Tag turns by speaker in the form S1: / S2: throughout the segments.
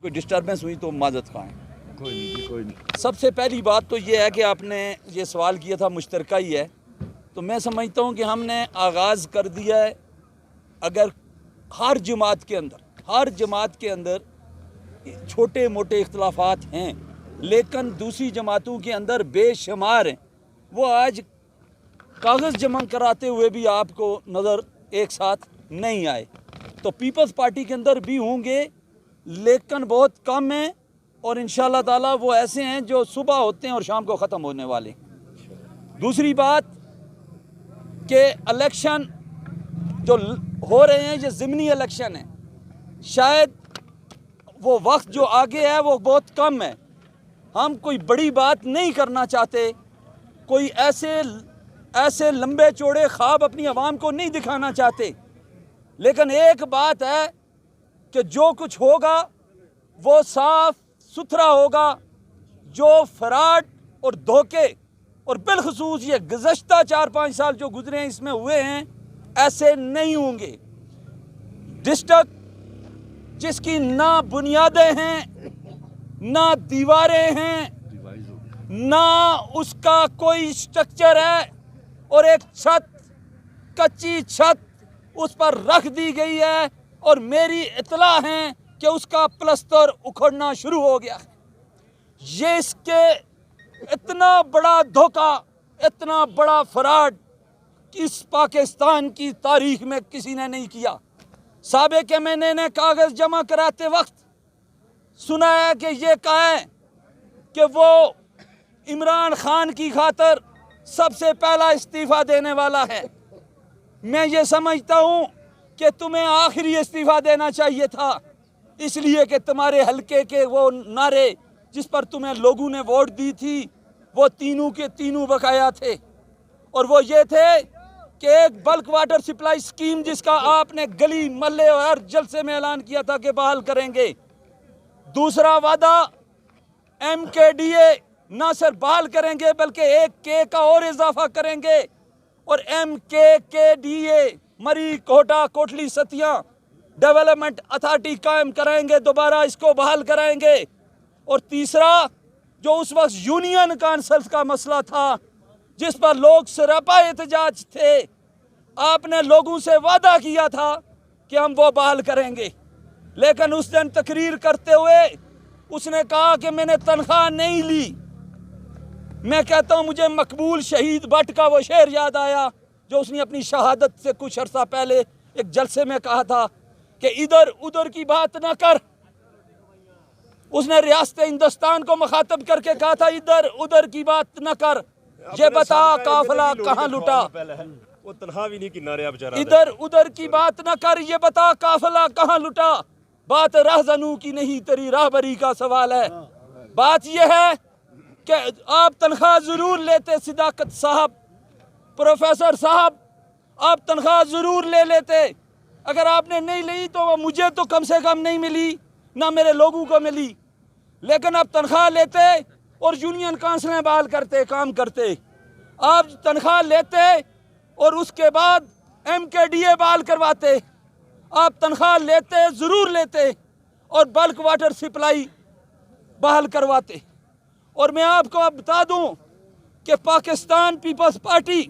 S1: کوئی ڈسٹربنس ہوئی تو معذرت خواہیں۔
S2: کوئی نہیں۔
S1: سب سے پہلی بات تو یہ ہے کہ آپ نے یہ سوال کیا تھا مشترکہ ہی ہے، تو میں سمجھتا ہوں کہ ہم نے آغاز کر دیا ہے۔ اگر ہر جماعت کے اندر چھوٹے موٹے اختلافات ہیں، لیکن دوسری جماعتوں کے اندر بے شمار ہیں، وہ آج کاغذ جمع کراتے ہوئے بھی آپ کو نظر ایک ساتھ نہیں آئے۔ تو پیپلز پارٹی کے اندر بھی ہوں گے لیکن بہت کم ہیں، اور انشاءاللہ تعالی وہ ایسے ہیں جو صبح ہوتے ہیں اور شام کو ختم ہونے والے۔ دوسری بات کہ الیکشن جو ہو رہے ہیں یہ ضمنی الیکشن ہیں، شاید وہ وقت جو آگے ہے وہ بہت کم ہے، ہم کوئی بڑی بات نہیں کرنا چاہتے، کوئی ایسے لمبے چوڑے خواب اپنی عوام کو نہیں دکھانا چاہتے، لیکن ایک بات ہے کہ جو کچھ ہوگا وہ صاف ستھرا ہوگا۔ جو فراڈ اور دھوکے اور بالخصوص یہ گزشتہ 4-5 سال جو گزرے ہیں اس میں ہوئے ہیں، ایسے نہیں ہوں گے۔ ڈسٹرکٹ جس کی نہ بنیادیں ہیں نہ دیواریں ہیں نہ اس کا کوئی سٹرکچر ہے، اور ایک چھت کچی چھت اس پر رکھ دی گئی ہے، اور میری اطلاع ہے کہ اس کا پلستر اکھڑنا شروع ہو گیا ہے۔ یہ اس کے اتنا بڑا دھوکہ، اتنا بڑا فراڈ اس پاکستان کی تاریخ میں کسی نے نہیں کیا۔ سابق ایم این اے نے کاغذ جمع کراتے وقت سنا ہے کہ یہ کہا ہے کہ وہ عمران خان کی خاطر سب سے پہلا استعفیٰ دینے والا ہے۔ میں یہ سمجھتا ہوں کہ تمہیں آخری استعفیٰ دینا چاہیے تھا، اس لیے کہ تمہارے حلقے کے وہ نعرے جس پر تمہیں لوگوں نے ووٹ دی تھی وہ تینوں کے تینوں بقایا تھے، اور وہ یہ تھے کہ ایک بلک واٹر سپلائی سکیم جس کا آپ نے گلی محلے اور ہر جلسے میں اعلان کیا تھا کہ بحال کریں گے۔ دوسرا وعدہ ایم کے ڈی اے نہ صرف بحال کریں گے بلکہ ایک کے کا اور اضافہ کریں گے، اور M K D A Murree کوٹا کوٹلی ستیاں ڈیولپمنٹ اتھارٹی قائم کرائیں گے، دوبارہ اس کو بحال کرائیں گے۔ اور تیسرا جو اس وقت یونین کانسلز کا مسئلہ تھا جس پر لوگ سراپا احتجاج تھے، آپ نے لوگوں سے وعدہ کیا تھا کہ ہم وہ بحال کریں گے، لیکن اس دن تقریر کرتے ہوئے اس نے کہا کہ میں نے تنخواہ نہیں لی۔ میں کہتا ہوں مجھے مقبول شہید بٹ کا وہ شعر یاد آیا جو اس نے اپنی شہادت سے کچھ عرصہ پہلے ایک جلسے میں کہا تھا کہ ادھر ادھر کی بات نہ کر۔ اس نے ریاست ہندوستان کو مخاطب کر کے کہا تھا ادھر ادھر کی بات نہ کر، یہ بتا قافلہ کہاں لٹا۔
S2: وہ تنہا بھی نہیں کنارے اب جا رہا ہے۔
S1: ادھر ادھر کی بات نہ کر، یہ بتا قافلہ کہاں لٹا، بات رہزنوں کی نہیں تیری راہبری کا سوال ہے۔ بات یہ ہے کہ آپ تنخواہ ضرور لیتے، صداقت صاحب، پروفیسر صاحب، آپ تنخواہ ضرور لے لیتے۔ اگر آپ نے نہیں لی تو مجھے تو کم سے کم نہیں ملی، نہ میرے لوگوں کو ملی، لیکن آپ تنخواہ لیتے اور یونین کانسلیں بحال کرتے، کام کرتے۔ آپ تنخواہ لیتے اور اس کے بعد ایم کے ڈی اے بحال کرواتے۔ آپ تنخواہ لیتے، ضرور لیتے، اور بلک واٹر سپلائی بحال کرواتے۔ اور میں آپ کو اب بتا دوں کہ پاکستان پیپلز پارٹی،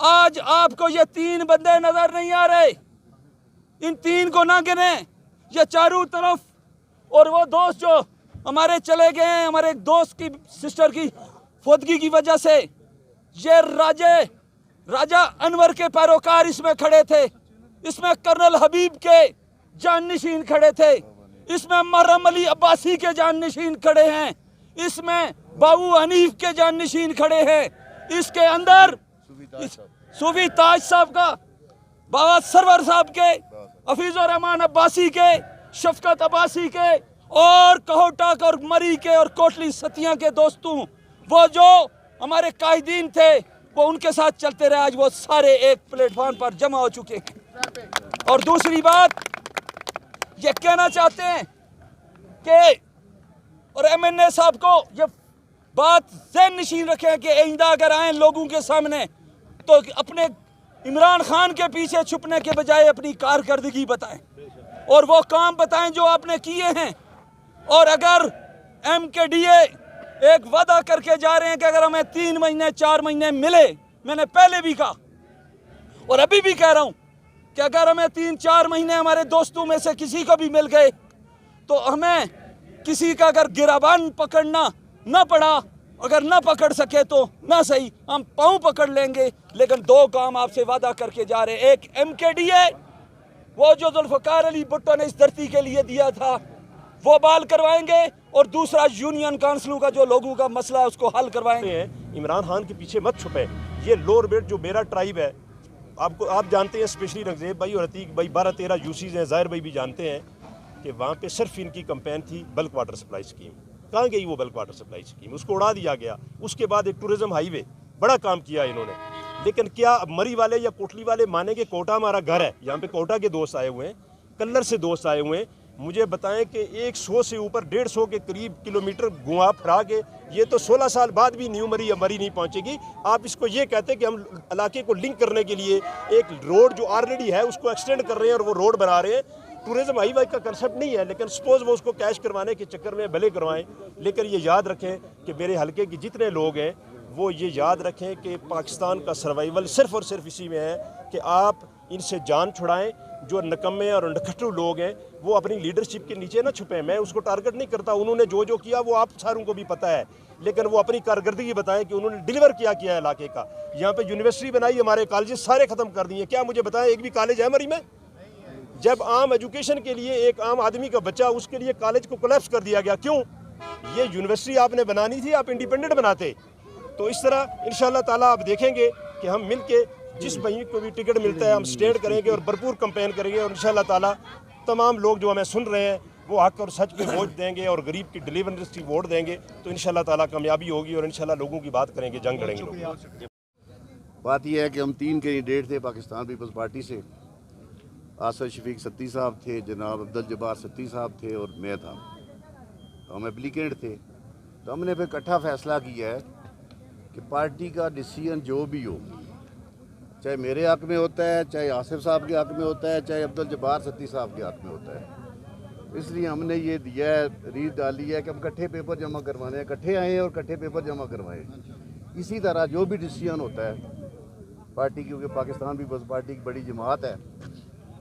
S1: آج آپ کو یہ 3 بندے نظر نہیں آ رہے، ان 3 کو نہ گنیں، یہ چاروں طرف، اور وہ دوست جو ہمارے چلے گئے ہیں، ہمارے ایک دوست کی سسٹر کی فوتگی کی وجہ سے، یہ راجہ انور کے پیروکار اس میں کھڑے تھے، اس میں کرنل حبیب کے جانشین کھڑے تھے، اس میں محرم علی عباسی کے جانشین کھڑے ہیں، اس میں بابو حنیف کے جانشین کھڑے ہیں، اس کے اندر صوفی تاج صاحب کا، بابا سرور صاحب کے، حفیظ الرحمان عباسی کے، شفقت عباسی کے، اور کہوٹاک اور مری کے اور کوٹلی ستیاں کے دوستوں، وہ جو ہمارے قائدین تھے وہ ان کے ساتھ چلتے رہے، آج وہ سارے ایک پلیٹ فارم پر جمع ہو چکے ہیں۔ اور دوسری بات یہ کہنا چاہتے ہیں کہ، اور ایم این اے صاحب کو یہ بات ذہن نشین رکھیں کہ آئندہ اگر آئیں لوگوں کے سامنے تو اپنے عمران خان کے پیچھے چھپنے کے بجائے اپنی کارکردگی بتائیں، اور وہ کام بتائیں جو آپ نے کیے ہیں۔ اور اگر MKDA ایک وعدہ کر کے جا رہے ہیں کہ اگر ہمیں 3 مہینے 4 مہینے ملے، میں نے پہلے بھی کہا اور ابھی بھی کہہ رہا ہوں کہ اگر ہمیں 3-4 مہینے ہمارے دوستوں میں سے کسی کو بھی مل گئے تو ہمیں کسی کا اگر گربان پکڑنا نہ پڑا، اگر نہ پکڑ سکے تو نہ صحیح ہم پاؤں پکڑ لیں گے، لیکن 2 کام آپ سے وعدہ کر کے جا رہے ہیں۔ ایک MKDA وہ جو ذوالفقار علی بھٹو نے اس دھرتی کے لیے دیا تھا وہ بحال کروائیں گے، اور دوسرا یونین کانسلوں کا جو لوگوں کا مسئلہ ہے اس کو حل کروائیں گے۔
S2: عمران خان کے پیچھے مت چھپیں، یہ لور بیٹ جو میرا ٹرائب ہے، آپ جانتے ہیں، اسپیشلی رنگزیب بھائی اور عتیق بھائی 12-13 یوسیز ہیں، ظاہر بھائی بھی جانتے ہیں کہ وہاں پہ صرف ان کی کمپین تھی بلک واٹر سپلائی اسکیم۔ کہاں گئی وہ بلک واٹر سپلائی اسکیم؟ اس کو اڑا دیا گیا۔ اس کے بعد ایک ٹورزم ہائی وے، بڑا کام کیا انہوں نے، لیکن کیا مری والے یا کوٹلی والے مانیں گے؟ کوٹا ہمارا گھر ہے، یہاں پہ کوٹا کے دوست آئے ہوئے ہیں، کلر سے دوست آئے ہوئے ہیں، مجھے بتائیں کہ 100 سے اوپر 150 کے قریب کلومیٹر گھما پھرا کے یہ تو 16 سال بعد بھی نیو مری یا مری نہیں پہنچے گی۔ آپ اس کو یہ کہتے ہیں کہ ہم علاقے کو لنک کرنے کے لیے ایک روڈ جو آلریڈی ہے اس کو ایکسٹینڈ کر رہے ہیں اور وہ روڈ بنا رہے ہیں۔ ٹورزم ہائی وے کا کنسپٹ نہیں ہے، لیکن سپوز وہ اس کو کیش کروانے کے چکر میں بھلے کروائیں، لیکن یہ یاد رکھیں کہ میرے حلقے کے جتنے لوگ ہیں وہ یہ یاد رکھیں کہ پاکستان کا سروائیول صرف اور صرف اسی میں ہے کہ آپ ان سے جان چھڑائیں۔ جو نکمے اور نکھٹو لوگ ہیں وہ اپنی لیڈرشپ کے نیچے نہ چھپیں، میں اس کو ٹارگٹ نہیں کرتا، انہوں نے جو کیا وہ آپ ساروں کو بھی پتہ ہے، لیکن وہ اپنی کارکردگی بتائیں کہ انہوں نے ڈیلیور کیا ہے علاقے کا۔ یہاں پہ یونیورسٹی بنائی، ہمارے کالجز سارے ختم کر دیے، کیا مجھے بتائیں ایک بھی کالج ہے مری میں؟ جب عام ایجوکیشن کے لیے ایک عام آدمی کا بچہ، اس کے لیے کالج کو کولیپس کر دیا گیا، کیوں؟ یہ یونیورسٹی آپ نے بنانی تھی، آپ انڈیپینڈنٹ بناتے۔ تو اس طرح انشاءاللہ تعالیٰ آپ دیکھیں گے کہ ہم مل کے جس بھائی کو بھی ٹکٹ ملتا ہے ہم سٹینڈ کریں گے اور بھرپور کمپین کریں گے، اور انشاءاللہ تعالیٰ تمام لوگ جو ہمیں سن رہے ہیں وہ حق اور سچ پہ ووٹ دیں گے اور غریب کی ڈیلیورسٹی ووٹ دیں گے، تو انشاءاللہ تعالیٰ کامیابی ہوگی اور انشاءاللہ لوگوں کی بات کریں گے، جنگ لڑیں گے۔
S3: بات یہ ہے کہ ہم 3 کینڈیڈیٹ تھے پاکستان پیپلز پارٹی سے، آصف شفیق ستی صاحب تھے، جناب عبدالجبار ستی صاحب تھے اور میں تھا، ہم اپلیکینٹ تھے۔ تو ہم نے پھر اکٹھا فیصلہ کیا ہے کہ پارٹی کا ڈیسیژن جو بھی ہو، چاہے میرے حق میں ہوتا ہے، چاہے آصف صاحب کے حق میں ہوتا ہے، چاہے عبدالجبار ستی صاحب کے حق میں ہوتا ہے، اس لیے ہم نے یہ دیا ہے، ریت ڈالی ہے کہ ہم اکٹھے پیپر جمع کروانے ہیں، اکٹھے آئیں اور اکٹھے پیپر جمع کروائیں۔ اسی طرح جو بھی ڈیسیژن ہوتا ہے پارٹی، کیونکہ پاکستان پیپلز پارٹی ایک بڑی جماعت ہے،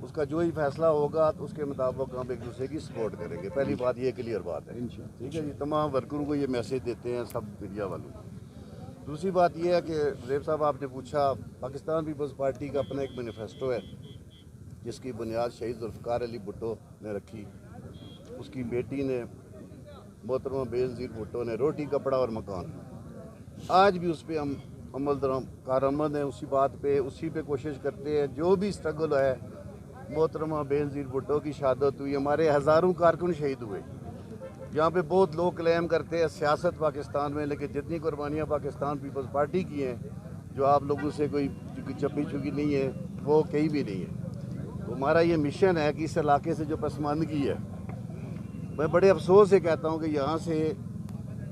S3: اس کا جو ہی فیصلہ ہوگا تو اس کے مطابق ہم ایک دوسرے کی سپورٹ کریں گے۔ پہلی بات یہ کلیئر بات ہے، ٹھیک ہے جی، تمام ورکروں کو یہ میسیج دیتے ہیں، سب میڈیا والوں کو۔ دوسری بات یہ ہے کہ ریب صاحب آپ نے پوچھا، پاکستان پیپلز پارٹی کا اپنا ایک مینیفیسٹو ہے جس کی بنیاد شہید ذوالفقار علی بھٹو نے رکھی، اس کی بیٹی نے محترمہ بے نظیر بھٹو نے، روٹی کپڑا اور مکان۔ آج بھی اس پہ ہم عمل درآمد کارآمد ہیں، اسی بات پہ، اسی پہ کوشش کرتے ہیں۔ جو بھی اسٹرگل ہے، محترمہ بے نظیر بھٹو کی شہادت ہوئی، ہمارے ہزاروں کارکن شہید ہوئے۔ یہاں پہ بہت لوگ کلیم کرتے ہیں سیاست پاکستان میں، لیکن جتنی قربانیاں پاکستان پیپلز پارٹی کی ہیں، جو آپ لوگوں سے کوئی چپی چکی نہیں ہے، وہ کہیں بھی نہیں ہے۔ تو ہمارا یہ مشن ہے کہ اس علاقے سے جو پسماندگی ہے، میں بڑے افسوس سے کہتا ہوں کہ یہاں سے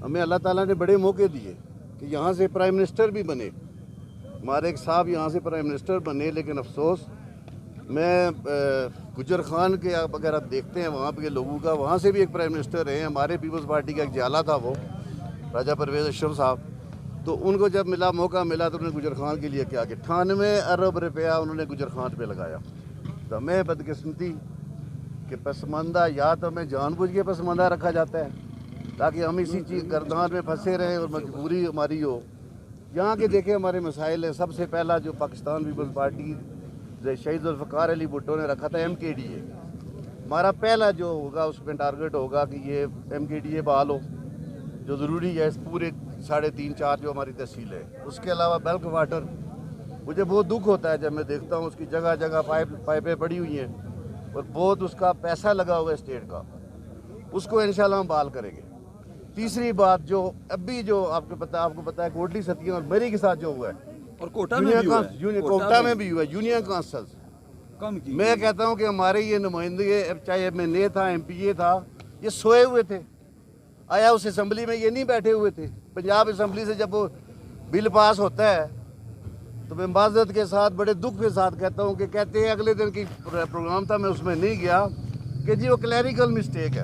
S3: ہمیں اللہ تعالیٰ نے بڑے موقع دیے کہ یہاں سے پرائم منسٹر بھی بنے، ہمارے ایک صاحب یہاں سے پرائم منسٹر بنے، لیکن افسوس میں گجر خان کے اگر آپ دیکھتے ہیں وہاں پہ لوگوں کا، وہاں سے بھی ایک پرائم منسٹر رہے ہیں، ہمارے پیپلز پارٹی کا ایک جالا تھا وہ راجہ پرویز اشرف صاحب، تو ان کو جب موقع ملا تو انہوں نے گجر خان کے لیے کیا کہ 98 ارب روپیہ انہوں نے گجر خان پہ لگایا۔ تو ہمیں بدقسمتی کہ پسماندہ، یا تو ہمیں جان بوجھ کے پسماندہ رکھا جاتا ہے تاکہ ہم اسی چیز گردان میں پھنسے رہیں اور مجبوری ہماری ہو۔ یہاں کے دیکھیں ہمارے مسائل ہیں، سب سے پہلا جو پاکستان پیپلز پارٹی شہید ذوالفقار علی بھٹو نے رکھا تھا MKDA، ہمارا پہلا جو ہوگا اس میں ٹارگٹ ہوگا کہ یہ MKDA بحال ہو، جو ضروری ہے اس پورے 3.5-4 جو ہماری تحصیل ہے۔ اس کے علاوہ بلک واٹر، مجھے بہت دکھ ہوتا ہے جب میں دیکھتا ہوں اس کی جگہ جگہ پائپیں پڑی ہوئی ہیں اور بہت اس کا پیسہ لگا ہوا ہے اسٹیٹ کا، اس کو انشاءاللہ ہم بحال کریں گے۔ تیسری بات جو ابھی جو آپ کو پتا ہے کوٹلی ستیاں اور مری کے ساتھ جو ہوا ہے،
S1: اور کوٹا میں بھی ہوا ہے،
S3: کوٹا میں بھی ہوا ہے، یونین کانسلز، میں کہتا ہوں کہ ہمارے یہ نمائندے، چاہے MNA تھا، MPA تھا، یہ سوئے ہوئے تھے، آیا اس اسمبلی میں یہ نہیں بیٹھے ہوئے تھے۔ پنجاب اسمبلی سے جب وہ بل پاس ہوتا ہے تو میں معذرت کے ساتھ بڑے دکھ کے ساتھ کہتا ہوں کہ کہتے ہیں اگلے دن کی پروگرام تھا، میں اس میں نہیں گیا، کہ جی وہ کلیریکل مسٹیک ہے۔